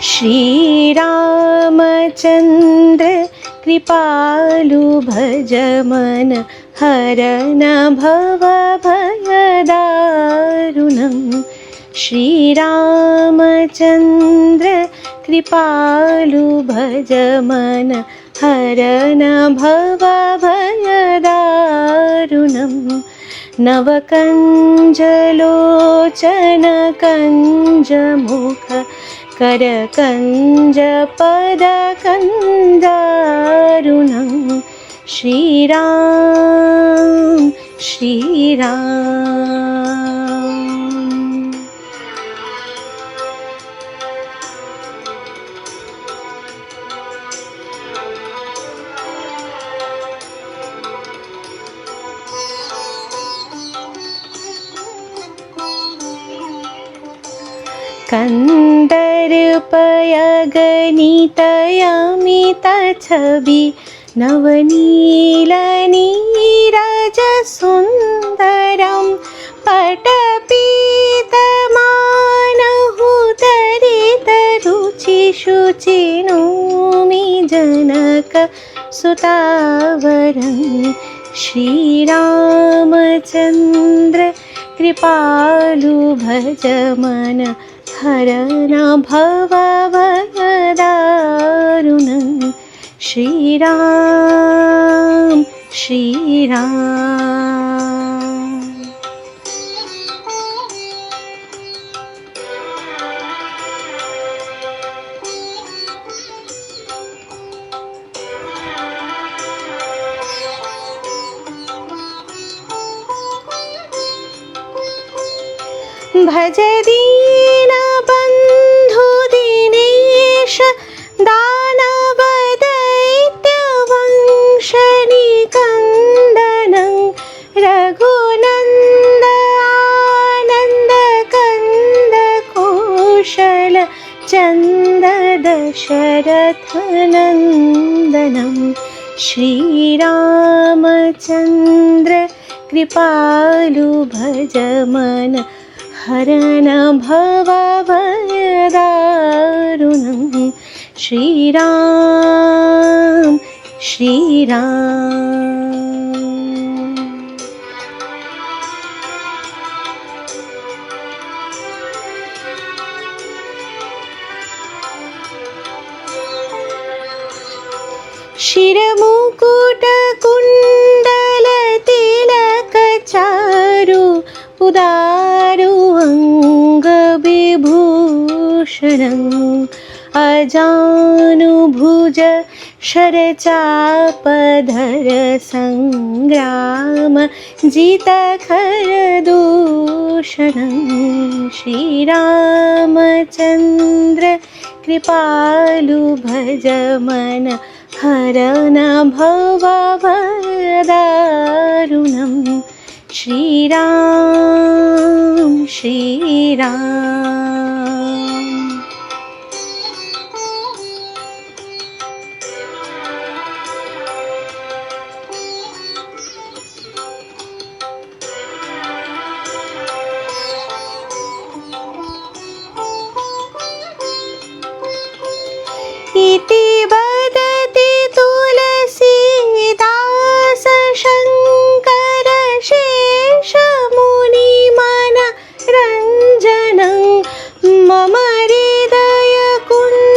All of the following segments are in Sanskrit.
श्रीरामचन्द्र कृपालु भज मन हरन भवभयदारुणम् श्रीरामचन्द्र कृपालु भज मन हरन भवभयदारुणम् नवकञ्जलोचन कञ्जमुख करकञ्ज पदकञ्जारुणं श्रीराम श्रीराम। कंदर्पयगणितयमित छवि नवनीलनीरज सुन्दरं पटपीतमानहुतरितरुचिशुचिनोमि जनक सुतावरं श्रीरामचन्द्र कृपालु भज मन हरन भवभयदारुणं श्रीराम श्रीराम। भज दीनबन्धु दिनेश दानवदैत्यवंशनिकन्दनं रघुनन्द आनन्दकन्द कौशल चन्द दशरथनन्दनं श्रीरामचन्द्र कृपालु भज मन हरन भवभयदारुणं श्रीराम श्रीराम। शिरमुकुट कुण्डल तिलक चारु उदारु अङ्गविभूषणं अजानुभुज शरचापधर सङ्ग्राम जितखरदूषणं श्रीरामचन्द्र कृपालु भज मन हरन भवभयदारुणं श्रीराम श्रीराम। इति वदति तुलसीदास शङ्कर शेषमुनिमन रञ्जनं मम हृदय कुञ्जनिवास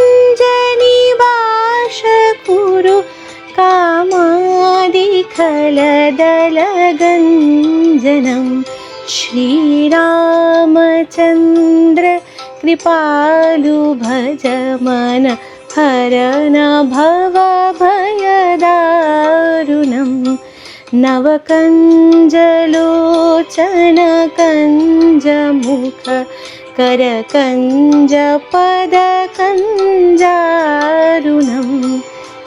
कुरु कामादिखलदलगञ्जनं श्रीरामचन्द्र कृपालु भज मन हरन भवभयदारुणं नवकञ्जलोचन कञ्जमुख करकञ्ज पदकञ्जारुणं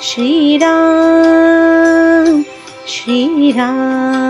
श्रीराम श्रीराम।